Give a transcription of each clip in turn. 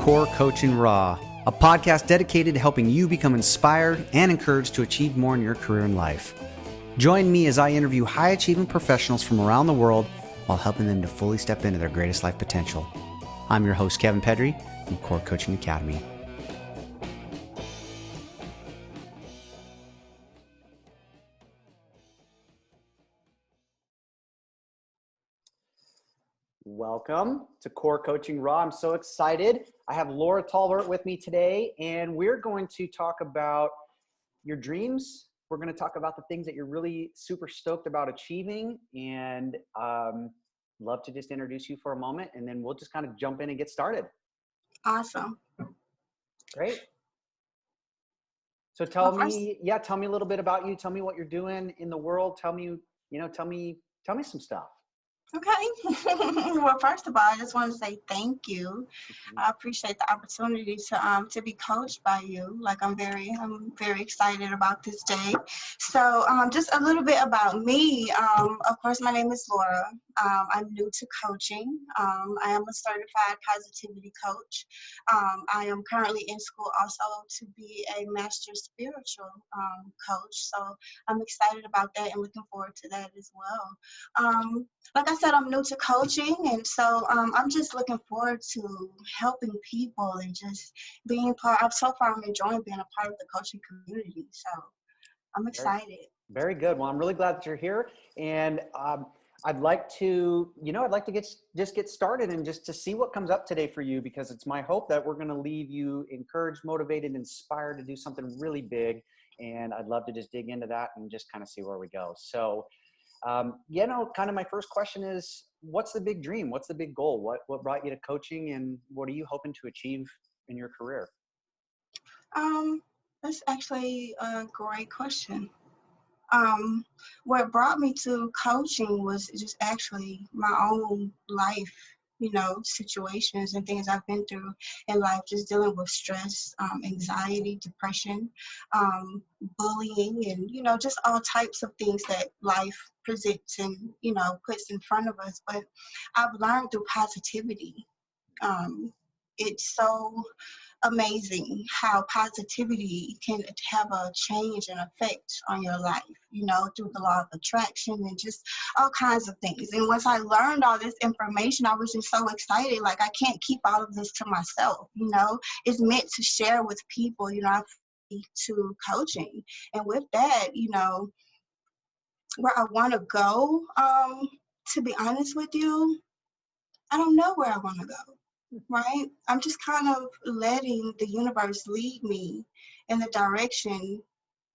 Core Coaching Raw, a podcast dedicated to helping you become inspired and encouraged to achieve more in your career and life. Join me as I interview high-achieving professionals from around the world while helping them to fully step into their greatest life potential. I'm your host, Kevin Pedry from Core Coaching Academy. Welcome to Core Coaching Raw. I'm so excited. I have Laura Tolbert with me today, and we're going to talk about your dreams. We're going to talk about the things that you're really super stoked about achieving, and love to just introduce you for a moment, and then we'll just kind of jump in and get started. Awesome. Great. So tell me a little bit about you. Tell me what you're doing in the world. Tell me some stuff. Okay. Well, first of all, I just want to say thank you. I appreciate the opportunity to be coached by you. Like I'm very excited about this day. So just a little bit about me. Of course, my name is Laura. I'm new to coaching. I am a certified positivity coach. I am currently in school also to be a master spiritual coach. So I'm excited about that and looking forward to that as well. Like I said, I'm new to coaching, and so I'm just looking forward to helping people and just being part. So far, I'm enjoying being a part of the coaching community. So I'm excited. Very good. Well, I'm really glad that you're here, and I'd like to get started and just to see what comes up today for you, because it's my hope that we're going to leave you encouraged, motivated, inspired to do something really big, and I'd love to just dig into that and just kind of see where we go. So. Kind of my first question is, what's the big dream? What's the big goal? What brought you to coaching, and what are you hoping to achieve in your career? That's actually a great question. What brought me to coaching was just actually my own life, situations and things I've been through in life, just dealing with stress, anxiety, depression, bullying, and, just all types of things that life presents and, puts in front of us. But I've learned through positivity. It's so amazing how positivity can have a change and effect on your life, through the law of attraction and just all kinds of things. And once I learned all this information, I was just so excited. Like, I can't keep all of this to myself, it's meant to share with people, to coaching. And with that, where I want to go, to be honest with you, I don't know where I want to go. Right? I'm just kind of letting the universe lead me in the direction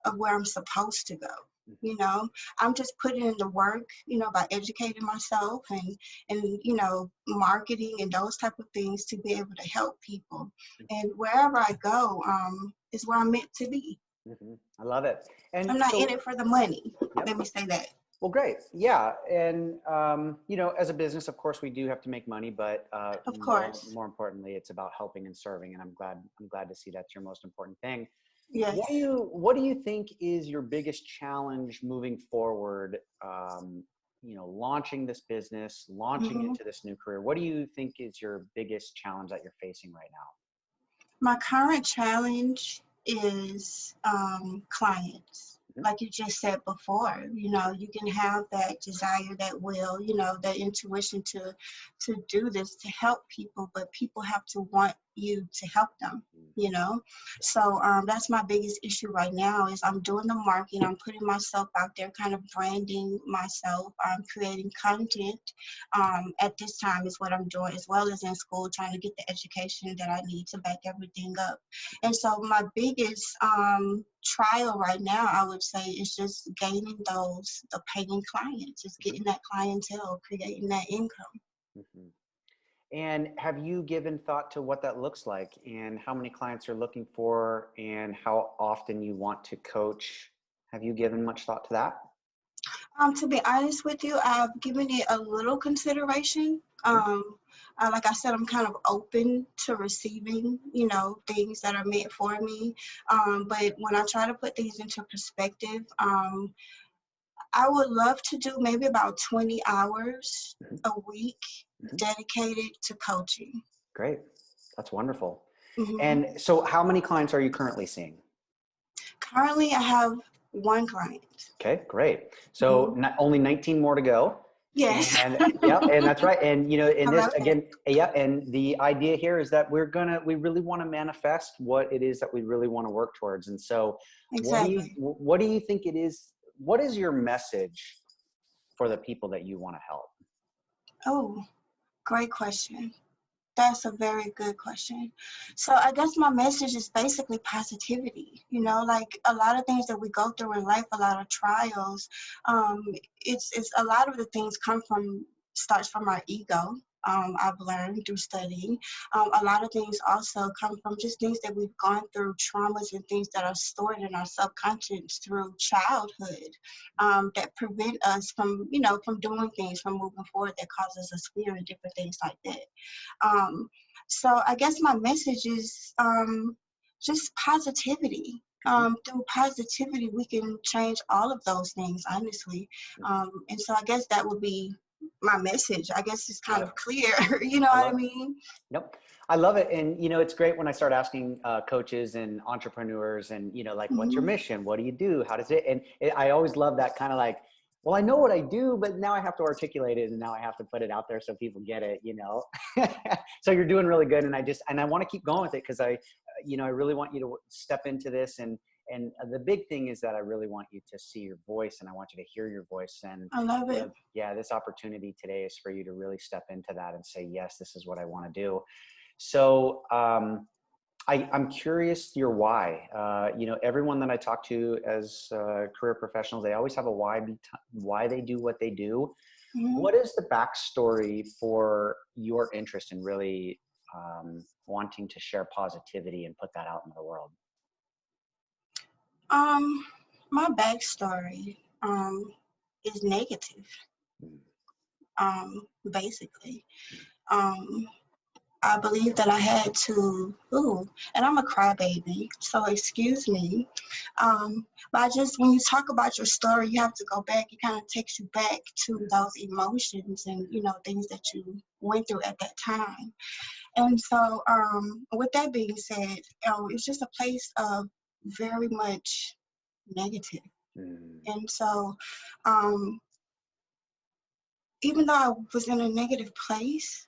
of where I'm supposed to go. I'm just putting in the work, by educating myself and marketing and those type of things to be able to help people. And wherever I go, is where I'm meant to be. Mm-hmm. I love it. And I'm not in it for the money. Yep. Let me say that. Well, great. Yeah. And, as a business, of course, we do have to make money, but of course, more importantly, it's about helping and serving. And I'm glad to see that's your most important thing. Yes. What do you think is your biggest challenge moving forward? Launching this business, launching into this new career. What do you think is your biggest challenge that you're facing right now? My current challenge is clients. Like you just said before, you can have that desire, that will, that intuition to do this, to help people, but people have to want you to help them, So that's my biggest issue right now is I'm doing the marketing, I'm putting myself out there, kind of branding myself, I'm creating content. At this time is what I'm doing, as well as in school, trying to get the education that I need to back everything up. And so my biggest trial right now, I would say, is just gaining the paying clients, just getting that clientele, creating that income. Mm-hmm. And have you given thought to what that looks like and how many clients you're looking for and how often you want to coach? Have you given much thought to that? To be honest with you, I've given it a little consideration. Like I said, I'm kind of open to receiving, things that are meant for me. But when I try to put things into perspective, I would love to do maybe about 20 hours a week dedicated to coaching. Great. That's wonderful. Hmm. And so how many clients are you currently seeing? Currently, I have one client. Okay, great. So Hmm. not, only 19 more to go. Yes. And yeah, and that's right. And you know, in I this love that. again, yeah, and the idea here is that we really want to manifest what it is that we really want to work towards. And so Exactly. what do you think it is? What is your message for the people that you want to help? Oh, great question. That's a very good question. So I guess my message is basically positivity. You know, like a lot of things that we go through in life, a lot of trials. Um, it's a lot of the things come from starts from our ego. I've learned through studying. A lot of things also come from just things that we've gone through, traumas and things that are stored in our subconscious through childhood, that prevent us from, from doing things, from moving forward, that causes us fear and different things like that. Um, so I guess my message is just positivity. Through positivity, we can change all of those things, honestly. And so I guess that would be my message. I guess it's kind Love of it. clear, you know I what I love it. mean? Nope. I love it. And, you know, it's great when I start asking coaches and entrepreneurs and, you know, like, what's your Hmm. mission? What do you do? How does it? And I always love that kind of like, well, I know what I do, but now I have to articulate it and now I have to put it out there so people get it, you know? So you're doing really good. And I want to keep going with it because you know, I really want you to step into this. And the big thing is that I really want you to see your voice and I want you to hear your voice. And, I love you it. know, yeah, this opportunity today is for you to really step into that and say, yes, this is what I want to do. So I'm curious your why. You know, everyone that I talk to as career professionals, they always have a why they do what they do. Hmm. What is the backstory for your interest in really wanting to share positivity and put that out into the world? Um, my backstory is negative, Mm, basically. Um, I believe that I had to, and I'm a crybaby, so excuse me. But I just, when you talk about your story, you have to go back. It kind of takes you back to those emotions and, things that you went through at that time. And so, with that being said, it's just a place of very much negative. mm, And so, um, even though I was in a negative place,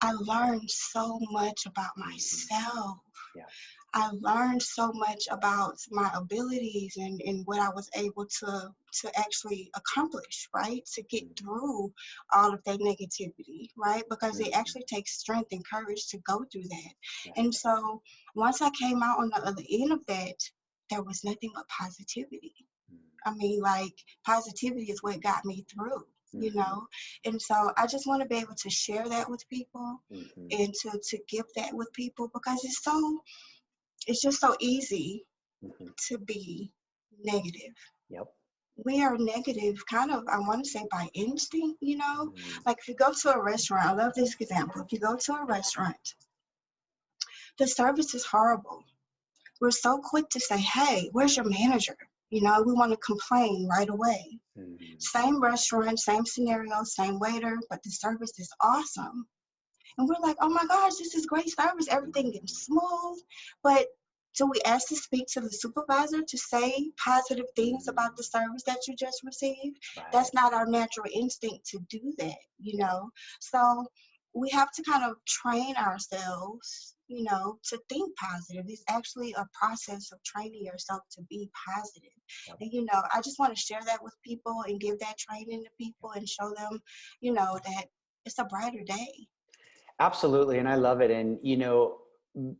I learned so much about mhm. myself. Yeah. I learned so much about my abilities and what I was able to actually accomplish, right? To get Mm, through all of that negativity, right? Because it mhm. actually takes strength and courage to go through that. Yes, And it does. so once I came out on the other end of that, there was nothing but positivity. I mean, like, positivity is what got me through, you Mhm, know? And so I just want to be able to share that with people mhm, and to give that with people because it's just so easy mhm. to be negative. Yep. We are negative kind of, I want to say, by instinct, Mhm, like if you go to a restaurant, I love this example. If you go to a restaurant, the service is horrible. We're so quick to say, hey, where's your manager? We want to complain right away. mhm, Same restaurant, same scenario, same waiter, but the service is awesome. And we're like, oh my gosh, this is great service. Everything is mhm, smooth. But do we ask to speak to the supervisor to say positive things about mhm. the service that you just received? Right. That's not our natural instinct to do that, Yeah. So we have to kind of train ourselves, to think positive. It's actually a process of training yourself to be positive. Yep. And, I just want to share that with people and give that training to people and show them, that it's a brighter day. Absolutely. And I love it. And, you know,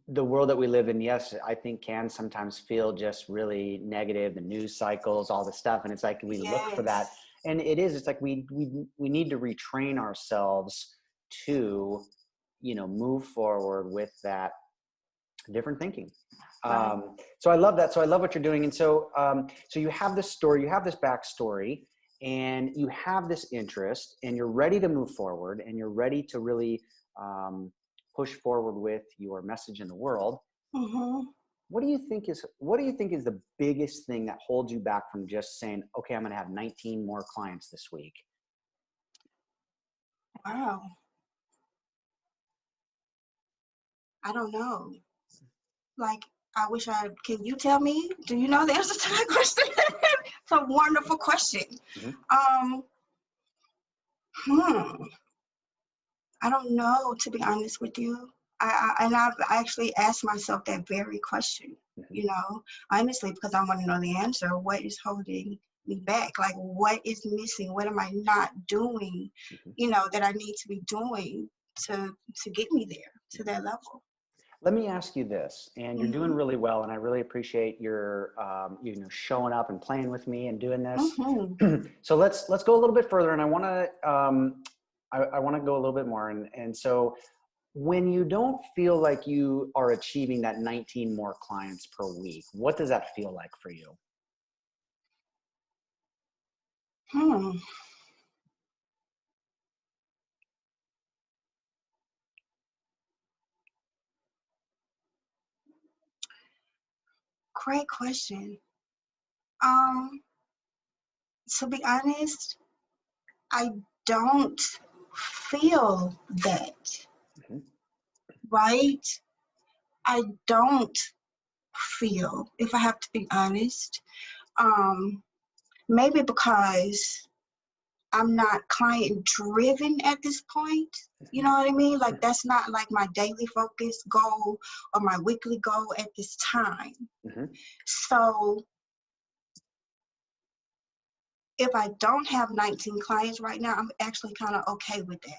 the world that we live in, yes, I think can sometimes feel just really negative, the news cycles, all the stuff. And it's like we look for that. Yes. And it is, it's like we need to retrain ourselves to, you know, move forward with that different thinking. Right. So I love that. So I love what you're doing. And so, so you have this story, you have this backstory, and you have this interest, and you're ready to move forward, and you're ready to really push forward with your message in the world. Mhm. What do you think is the biggest thing that holds you back from just saying, okay, I'm going to have 19 more clients this week? Wow. I don't know. Like, can you tell me? Do you know the answer to that question? It's a wonderful question. Mm-hmm. Hmm. I don't know, to be honest with you. And I've actually asked myself that very question, Mm-hmm. honestly, because I want to know the answer. What is holding me back? Like, what is missing? What am I not doing, Mm-hmm. that I need to be doing to get me there to that level? Let me ask you this, and you're doing Mm-hmm. really well, and I really appreciate your, showing up and playing with me and doing this. Mm-hmm. So let's go a little bit further, and I want to, I want to go a little bit more, and so when you don't feel like you are achieving that 19 more clients per week, what does that feel like for you? Hmm. Great question. Um, to be honest, I don't feel that, Mm-hmm. right? I don't feel, if I have to be honest. Um, Maybe because I'm not client driven at this point. You know what I mean? Like, that's not like my daily focus goal or my weekly goal at this time. Mm-hmm. So if I don't have 19 clients right now, I'm actually kind of okay with that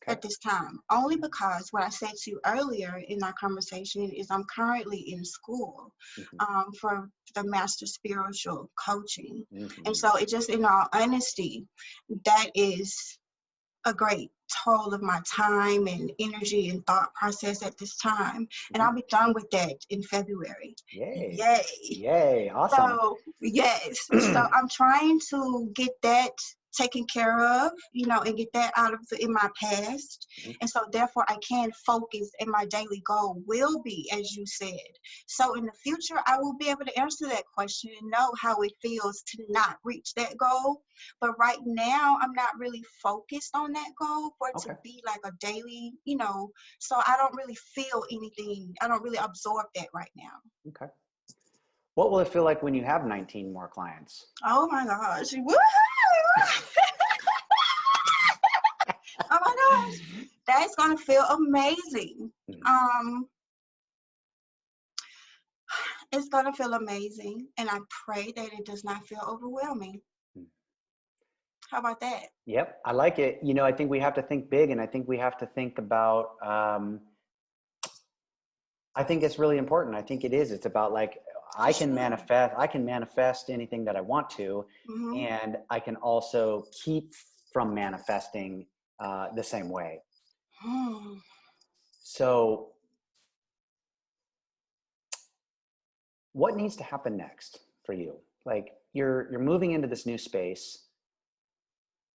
Okay. at this time. Only because what I said to you earlier in our conversation is I'm currently in school Mm-hmm. for the Master Spiritual Coaching. And Mm-hmm. so it just, in all honesty, that is a great toll of my time and energy and thought process at this time. And Mm-hmm. I'll be done with that in February. Yay. Yay. Yay. Awesome. So, yes. So I'm trying to get that taken care of, and get that out of in my past. And so therefore I can focus, and my daily goal will be, as you said. So in the future, I will be able to answer that question and know how it feels to not reach that goal. But right now, I'm not really focused on that goal for it to Okay. be like a daily, so I don't really feel anything. I don't really absorb that right now. Okay. What will it feel like when you have 19 more clients? Oh my gosh. Woo! Oh my gosh. That's gonna feel amazing. Mhm. Um, it's gonna feel amazing, and I pray that it does not feel overwhelming. How about that? Yep, I like it. I think we have to think big, and I think we have to think about. I think it's really important. I think it is. It's about like For I can sure. manifest. I can manifest anything that I want to, Mm-hmm. and I can also keep from manifesting the same way. Hmm. So, what needs to happen next for you? Like you're moving into this new space.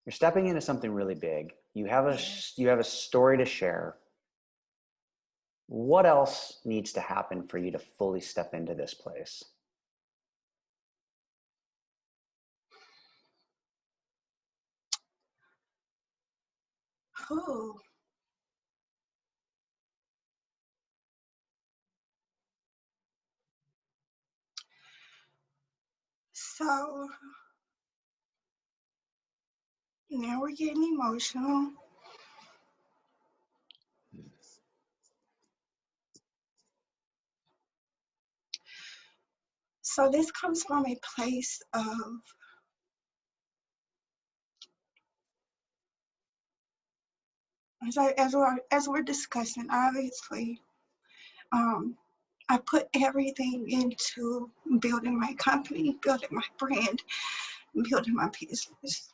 You're stepping into something really big. Yeah. You have a story to share. What else needs to happen for you to fully step into this place? Oh. So now we're getting emotional. So this comes from a place of, as we're discussing, obviously, um, I put everything into building my company, building my brand, building my business.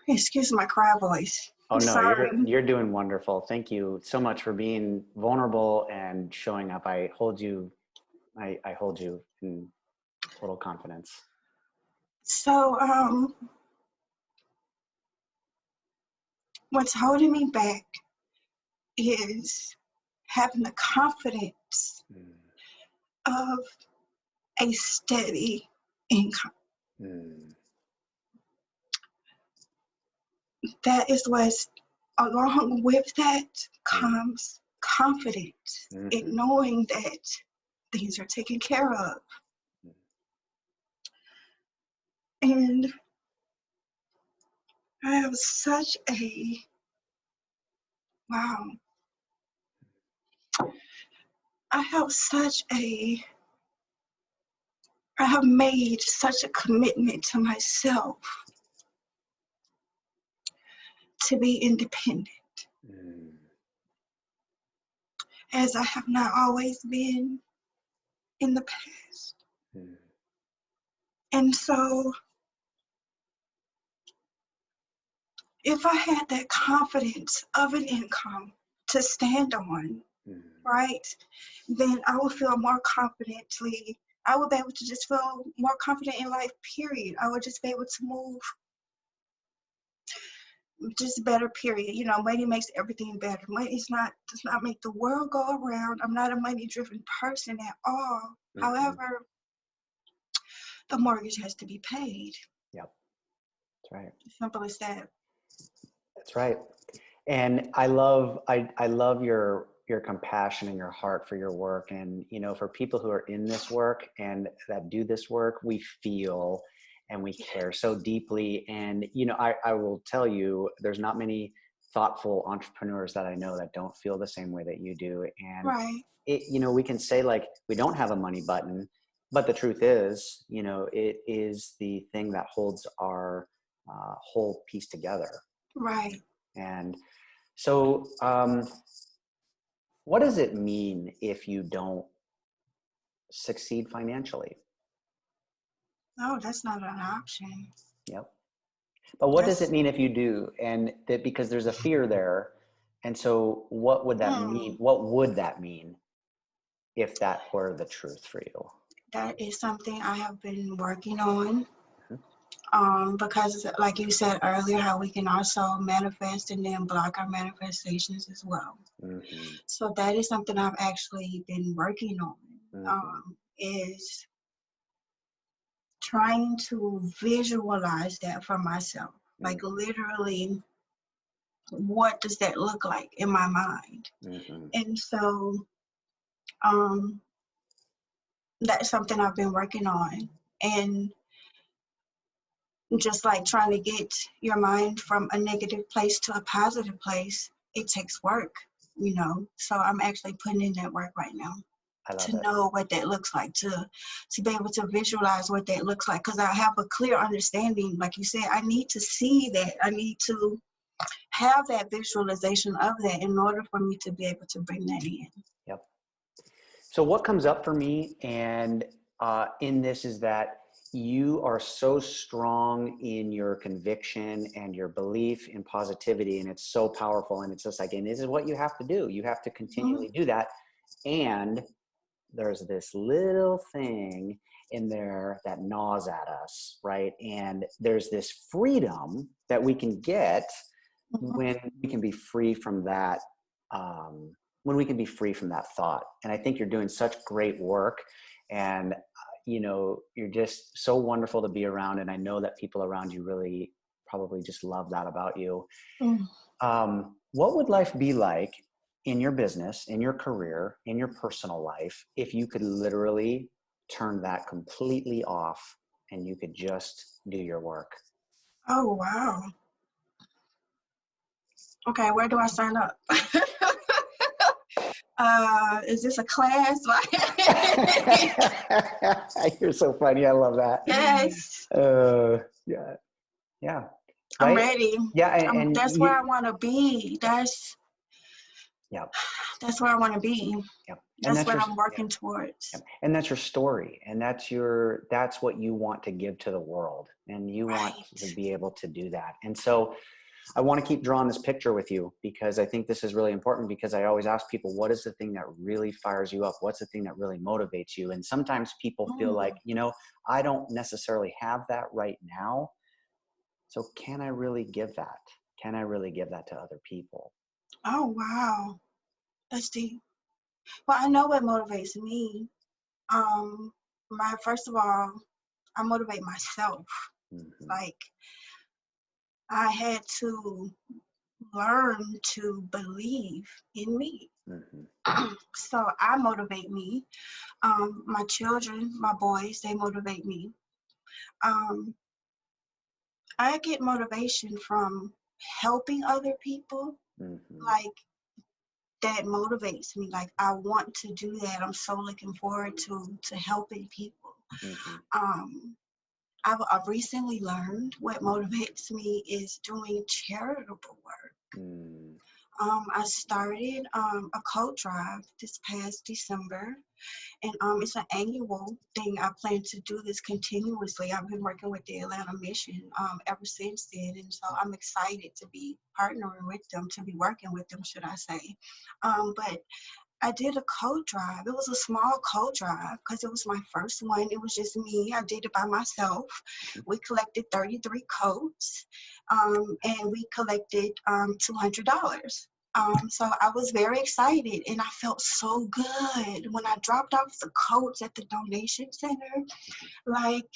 Excuse my cry voice. Oh I'm no, sorry. you're doing wonderful. Thank you so much for being vulnerable and showing up. I hold you in total confidence. So, what's holding me back is having the confidence Mm, of a steady income. mm, That is what's along with that comes confidence in Mm-hmm. knowing that things are taken care of. And I have such a, wow, I have such a, I have made such a commitment to myself to be independent, Mm-hmm. as I have not always been in the past. And so if I had that confidence of an income to stand on, Mm-hmm. right, then I would feel more confidently. I would be able to just feel more confident in life, period. I would just be able to move just better, period. You know, money makes everything better. Money does not make the world go around. I'm not a money driven person at all. Mm-hmm. However, the mortgage has to be paid. Yep. That's right. Simple as that. That's right. And I love your compassion and your heart for your work. And, you know, for people who are in this work and that do this work, we feel and we care so deeply. And, you know, I will tell you, there's not many thoughtful entrepreneurs that I know that don't feel the same way that you do. And Right, it, you know, we can say like, we don't have a money button, but the truth is, you know, it is the thing that holds our whole piece together. right. And so, what does it mean if you don't succeed financially? No, that's not an option. Yep. But what does it That's, mean if you do? And that because there's a fear there. And so, what would that mean? mm, What would that mean if that were the truth for you? that is something I have been working on. Mhm. Because like you said earlier, how we can also manifest and then block our manifestations as well. Mhm. So that is something I've actually been working on. Mhm. Is trying to visualize that for myself. Like Mhm. literally, what does that look like in my mind? Mhm. And so um, that's something I've been working on. And just like trying to get your mind from a negative place to a positive place, it takes work, you know. So I'm actually putting in that work right now I love to it. know what that looks like, to be able to visualize what that looks like, because I have a clear understanding. Like you said, I need to see that. I need to have that visualization of that in order for me to be able to bring that in. Yep. So what comes up for me and in this is that you are so strong in your conviction and your belief in positivity, and it's so powerful. And it's just like, and this is what you have to do. You have to Mm-hmm. continually do that. And there's this little thing in there that gnaws at us, right? And there's this freedom that we can get Mm-hmm. when we can be free from that when we can be free from that thought. And I think you're doing such great work, and you know, you're just so wonderful to be around, and I know that people around you really probably just love that about you. Mm. What would life be like in your business, in your career, in your personal life if you could literally turn that completely off and you could just do your work? Oh, wow. Okay, where do I sign up? Is this a class? You're so funny. I love that. Yes, Yeah, yeah, I'm right. ready. Yeah, and That's where you, I want to be. yeah, That's where I want to be. yeah, and That's that's what your, I'm yeah, working yeah, towards. and that's your story, and that's what you want to give to the world, and you want to Right. be able to do that. And so, I want to keep drawing this picture with you because I think this is really important, because I always ask people, what is the thing that really fires you up? What's the thing that really motivates you? And sometimes people feel like, Mm. you know, I don't necessarily have that right now. So can I really give that? Can I really give that to other people? Oh, wow. That's deep. Well, I know what motivates me. Um, first of all, I motivate myself. Mm-hmm. Like I had to learned to believe in me. Mm-hmm. So I motivate me. My children, my boys, they motivate me. Um, I get motivation from helping other people. Mm-hmm. Like, that motivates me. Like, I want to do that. I'm so looking forward to helping people. Mm-hmm. Um, I've recently learned what motivates me is doing charitable work. Mm. I started a coat drive this past December, and it's an annual thing. I plan to do this continuously. I've been working with the Atlanta Mission ever since then, and so I'm excited to be partnering with them, to be working with them, should I say. But I did a coat drive. It was a small coat drive because it was my first one. It was just me. I did it by myself. We collected 33 coats, and we collected $200. So I was very excited, and I felt so good when I dropped off the coats at the donation center. Like,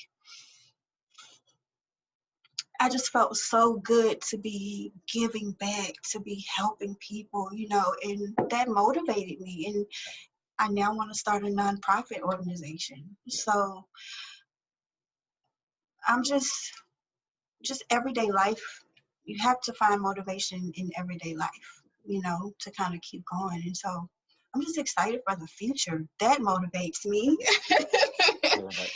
I just felt so good to be giving back, to be helping people, and that motivated me. And I now want to start a nonprofit organization. So I'm just everyday life. You have to find motivation in everyday life, to kind of keep going. And so I'm just excited for the future. That motivates me. I love it.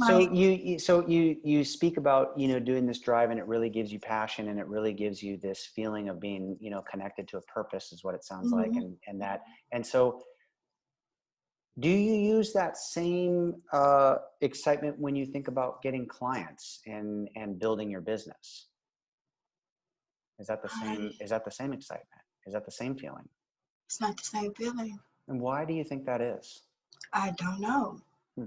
So Like, you speak about, doing this drive, and it really gives you passion, and it really gives you this feeling of being, connected to a purpose, is what it sounds like. mhm. And so do you use that same excitement when you think about getting clients and building your business? Is that the same? Is that the same excitement? Is that the same feeling? It's not the same feeling. And why do you think that is? I don't know. Hmm.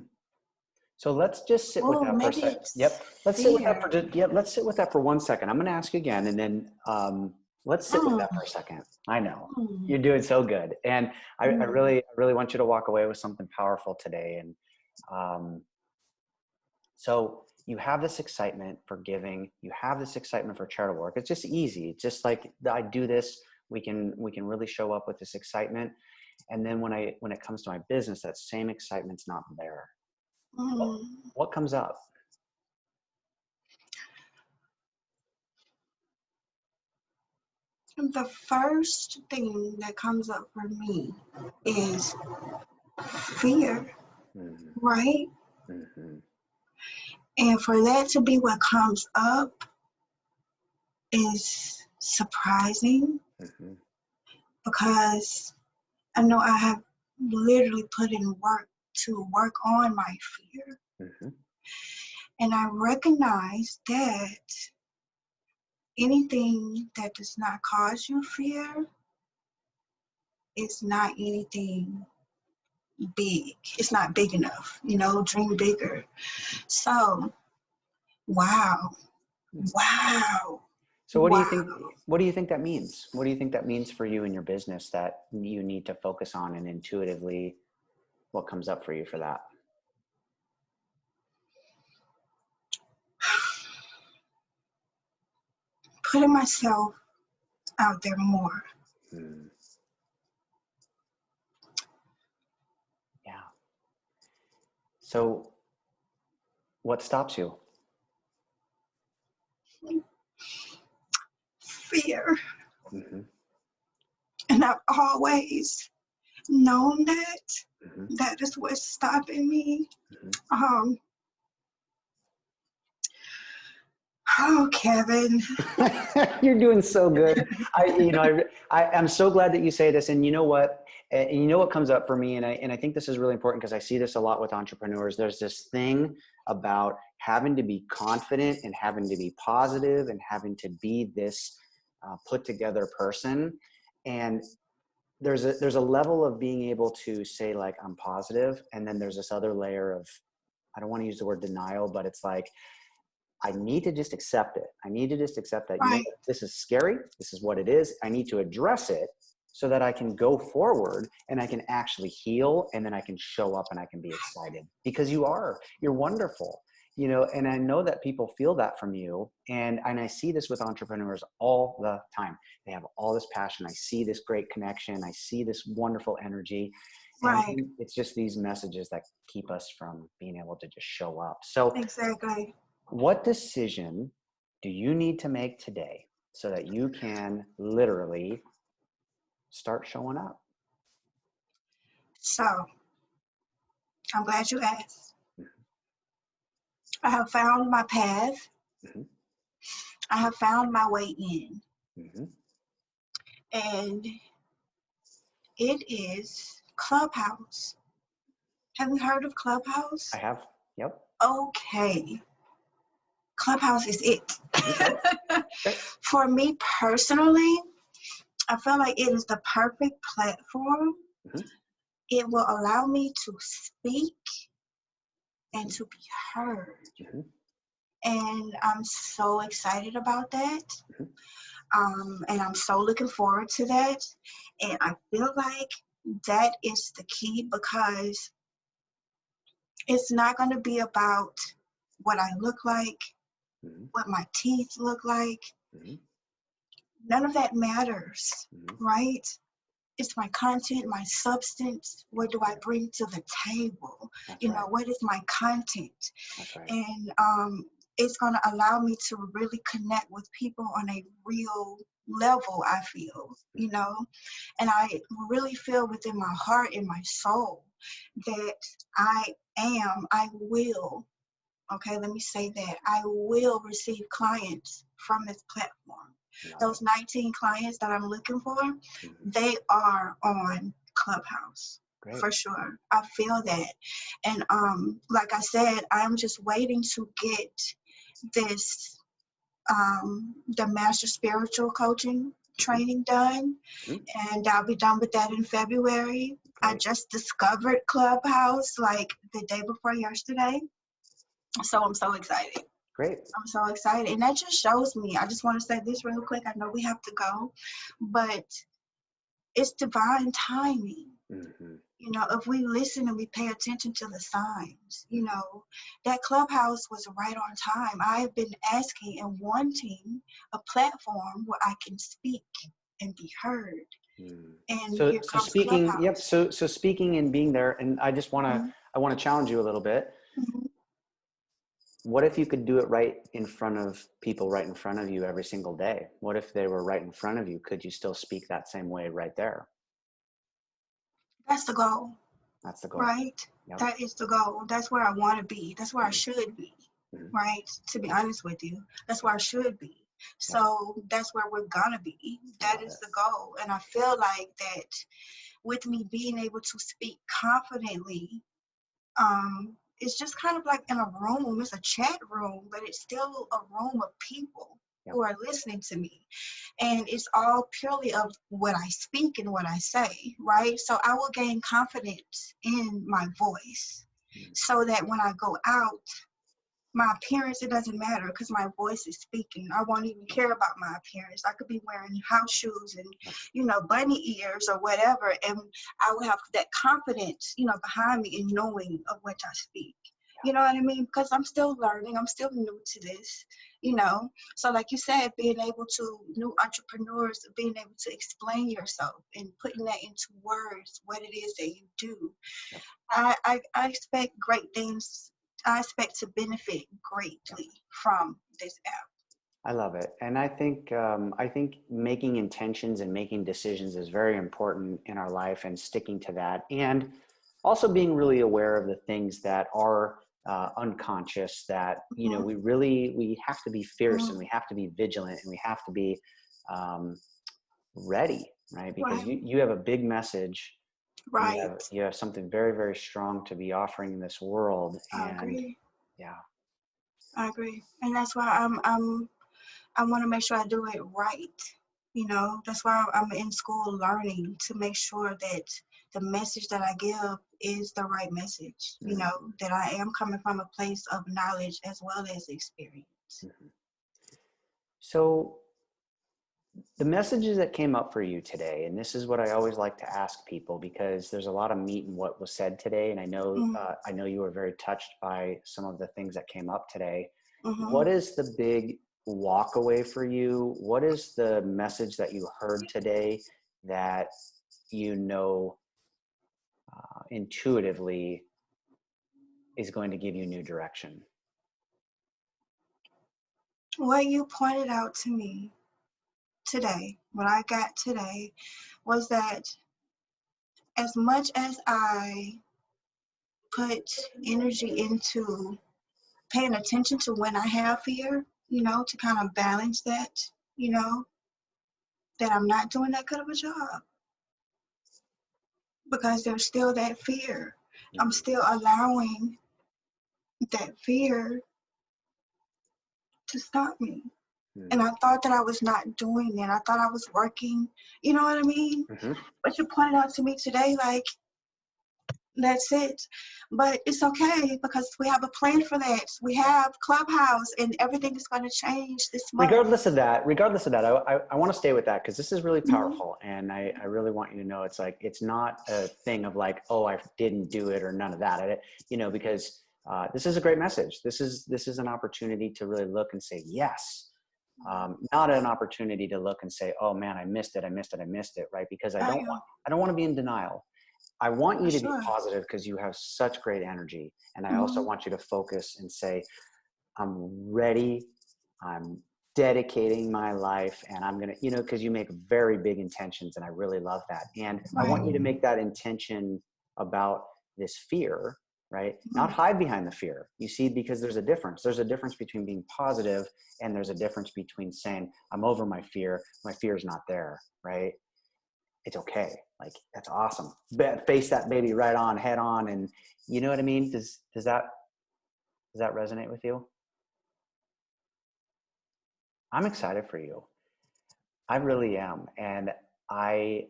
So let's just sit with Well, that for a maybe second. it's Yep. Let's sit with that fear. for just, yep. Let's sit with that for 1 second. I'm going to ask you again, and then let's sit with that Mm, for a second. I know mm, you're doing so good, and I mm. really want you to walk away with something powerful today. And um, so you have this excitement for giving. You have this excitement for charitable work. It's just easy. It's just like, I do this. We can really show up with this excitement. And then when it comes to my business, that same excitement's not there. What, Mm. what comes up? The first thing that comes up for me is fear, Mm-hmm. right? Mm-hmm. And for that to be what comes up is surprising Mm-hmm. because I know I have literally put in work to work on my fear. Mm-hmm. And I recognize that anything that does not cause you fear is not anything big. It's not big enough, dream bigger. So, wow, wow, So wow. what do you think that means? What do you think that means for you in your business, that you need to focus on, and intuitively what comes up for you for that? Putting myself out there more. Hmm. Yeah. So what stops you? Fear. Mm-hmm. And I've always known that. Mm-hmm. That is what's stopping me. Mm-hmm. Um, oh, Kevin. You're doing so good. I'm so glad that you say this. And you know what? And you know what comes up for me, and I think this is really important because I see this a lot with entrepreneurs. There's this thing about having to be confident and having to be positive and having to be this put together person. And there's a level of being able to say, like, I'm positive, and then there's this other layer of, I don't want to use the word denial, but it's like, I need to just accept it. I need to just accept that, Right. this is scary. This is what it is. I need to address it so that I can go forward and I can actually heal, and then I can show up and I can be excited, because you're wonderful. You know, and I know that people feel that from you. And I see this with entrepreneurs all the time. They have all this passion. I see this great connection. I see this wonderful energy. And Right. it's just these messages that keep us from being able to just show up. So Exactly. what decision do you need to make today so that you can literally start showing up? So I'm glad you asked. I have found my path. Mm-hmm. I have found my way in. Mm-hmm. And it is Clubhouse. Have you heard of Clubhouse? I have. Yep. Okay. Clubhouse is it. Okay. Okay. For me personally, I feel like it is the perfect platform. Mm-hmm. It will allow me to speak and Mm-hmm. to be heard. Mm-hmm. And I'm so excited about that. Mm-hmm. And I'm so looking forward to that. And I feel like that is the key, because it's not going to be about what I look like, Mm-hmm. what my teeth look like. Mm-hmm. None of that matters, Mm-hmm. right? It's my content, my substance. What do I Right. bring to the table? That's You right. know, what is my content? That's right. And it's going to allow me to really connect with people on a real level, I feel, you know. And I really feel within my heart and my soul that I will, okay, let me say that, I will receive clients from this platform. Love it. Those 19 clients that I'm looking for, Mm-hmm. they are on Clubhouse. Great. For sure. I feel that. And like I said, I'm just waiting to get this the master spiritual coaching Mm-hmm. training done, Mm-hmm. and I'll be done with that in February. I Great. just discovered Clubhouse like the day before yesterday. So I'm so excited. Great. I'm so excited. And that just shows me, I just want to say this real quick. I know we have to go, but it's divine timing. Mm-hmm. You know, if we listen and we pay attention to the signs, you know, that Clubhouse was right on time. I've been asking and wanting a platform where I can speak and be heard. Mm. And So, here so comes speaking, yep. Clubhouse. So speaking and being there, and Mhm, I want to challenge you a little bit. mhm. What if you could do it right in front of people right in front of you every single day? What if they were right in front of you? Could you still speak that same way right there? That's the goal, That's the goal. right? Yep. That is the goal. That's where I want to be. That's where I Mm-hmm. should be, Mm-hmm. right? To be honest with you, that's where I should be. Yep. So that's where we're gonna be. I That love is it. the goal. And I feel like that with me being able to speak confidently, it's just kind of like in a room, it's a chat room, but it's still a room of people Yep. who are listening to me. And it's all purely of what I speak and what I say, right? So I will gain confidence in my voice Mm-hmm. so that when I go out, my appearance, it doesn't matter because my voice is speaking. I won't even care about my appearance. I could be wearing house shoes and, you know, bunny ears or whatever, and I will have that confidence, you know, behind me in knowing of what I speak. You know what I mean? Because I'm still learning. I'm still new to this, you know. So like you said, being able to, new entrepreneurs, being able to explain yourself and putting that into words, what it is that you do. Yep. I expect great things. I expect to benefit Yep. greatly from this app. I love it. And I think making intentions and making decisions is very important in our life, and sticking to that. And also being really aware of the things that are unconscious, that, you know, Mhm, we have to be fierce, and mhm. we have to be vigilant, and we have to be um, ready, right? Because Right, you have a big message. right. You have something very, very strong to be offering in this world. I And agree. yeah, I agree. And that's why I want to make sure I do it right. You know, that's why I'm in school learning to make sure that the message that I give is the right message. You mm, know, that I am coming from a place of knowledge as well as experience. mhm. So The messages that came up for you today, and this is what I always like to ask people because there's a lot of meat in what was said today, and Mm-hmm. I know you were very touched by some of the things that came up today. Mm-hmm. What is the big walk away for you? What is the message that you heard today that you know intuitively is going to give you new direction? What you pointed out to me today, what I got today, was that as much as I put energy into paying attention to when I have fear, to kind of balance that, you know, that I'm not doing that good of a job because there's still that fear. I'm Mhm. still allowing that fear to stop me. And Mhm. I thought that I was not doing it. I thought I was working, you know what I mean? Mhm. But you pointed out to me today, like, that's it. But it's okay because we have a plan for that. We have Clubhouse and everything is going to change this month. Regardless of that, I want to stay with that because this is really Mm-hmm. powerful. And I really want you to know it's like, it's not a thing of like, oh, I didn't do it or none of that. Because this is a great message. This is an opportunity to really look and say, yes. Not an opportunity to look and say, oh man, I missed it. Right. Because I am, I don't want to be in denial. I want for you to be sure. positive because you have such great energy. And I also Mm-hmm. want you to focus and say, I'm ready. I'm dedicating my life and I'm going to, because you make very big intentions and I really love that. And I Right. want you to make that intention about this fear, right? Not Mm-hmm. hide behind the fear. You see, because there's a difference. There's a difference between being positive and there's a difference between saying, I'm over my fear. My fear is not there, right? It's okay. Like, that's awesome. Face that baby right on, head on. And you know what I mean? Does that resonate with you? I'm excited for you. I really am. And I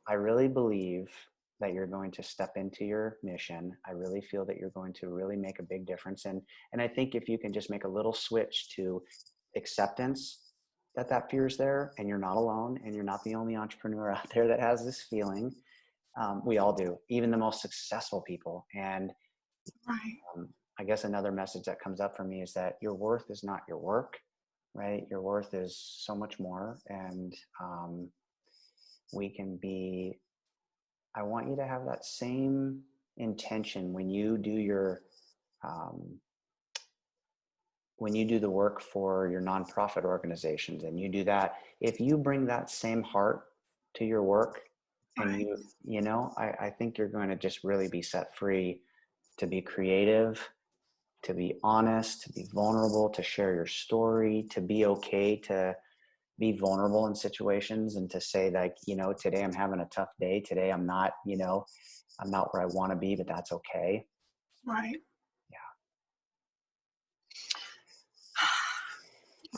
I really believe that you're going to step into your mission. I really feel that you're going to really make a big difference. And I think if you can just make a little switch to acceptance that that fear is there and you're not alone and you're not the only entrepreneur out there that has this feeling. We all do, even the most successful people. And Right. I guess another message that comes up for me is that your worth is not your work, right? Your worth is so much more. And we can be, I want you to have that same intention um, when you do the work for your nonprofit organizations and you do that, if you bring that same heart to your work and Right. I think you're going to just really be set free to be creative, to be honest, to be vulnerable, to share your story, to be okay to be vulnerable in situations and to say like, today I'm having a tough day. Today I'm not where I want to be, but that's okay. Right. Yeah.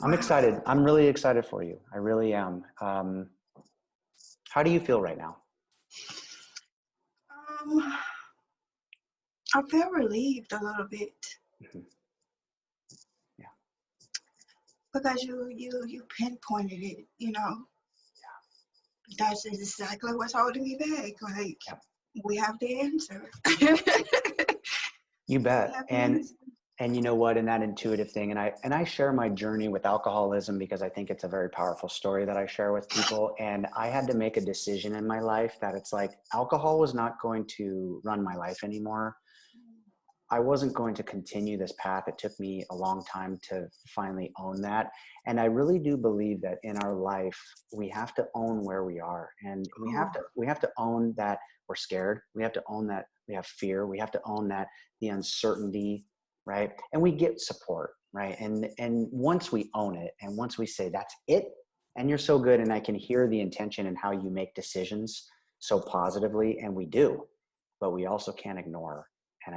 I'm Wow. excited. I'm really excited for you. I really am. How do you feel right now? Um, I feel relieved a little bit Mhm. Yeah. because you pinpointed it. That's exactly what's holding me back. Like, Yeah. we have the answer. You We bet. have the And answer. you know what, in that intuitive thing, and I share my journey with alcoholism because I think it's a very powerful story that I share with people. And I had to make a decision in my life that it's like alcohol was not going to run my life anymore. I wasn't going to continue this path. It took me a long time to finally own that. And I really do believe that in our life, we have to own where we are. And Oh, we have to own that we're scared. We have to own that we have fear. We have to own that the uncertainty, right? And we get support, right? And once we own it and once we say that's it, and you're so good and I can hear the intention and how you make decisions so positively, and we do, but we also can't ignore, and right.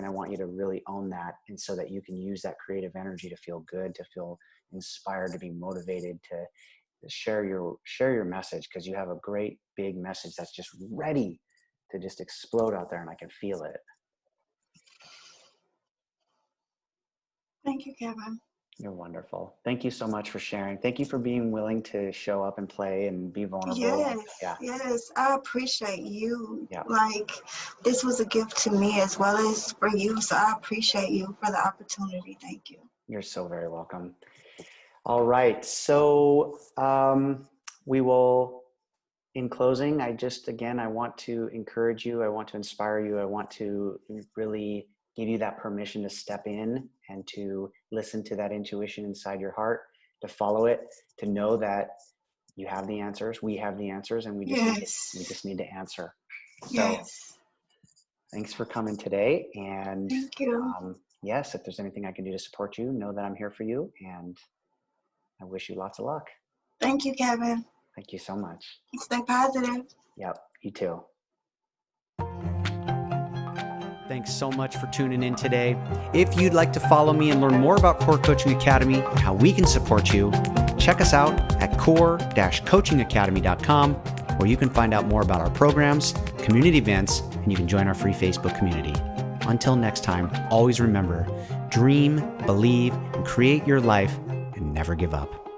I want you to really own that, and so that you can use that creative energy to feel good, to feel inspired, to be motivated, to share your message, because you have a great big message that's just ready to just explode out there, and I can feel it. Thank you, Kevin. You're wonderful. Thank you so much for sharing. Thank you for being willing to show up and play and be vulnerable. Yes, Yeah. yes, I appreciate you. Yeah. Like, this was a gift to me as well as for you. So I appreciate you for the opportunity. Thank you. You're so very welcome. All right. So we will, in closing, I want to encourage you. I want to inspire you. I want to really give you that permission to step in and to listen to that intuition inside your heart, to follow it, to know that you have the answers. We have the answers, and we just need to answer. So Yes. thanks for coming today. And Thank you. yes, if there's anything I can do to support you, know that I'm here for you. And I wish you lots of luck. Thank you, Kevin. Thank you so much. Stay positive. Yep, you too. Thanks so much for tuning in today. If you'd like to follow me and learn more about Core Coaching Academy and how we can support you, check us out at core-coachingacademy.com, where you can find out more about our programs, community events, and you can join our free Facebook community. Until next time, always remember, dream, believe, and create your life, and never give up.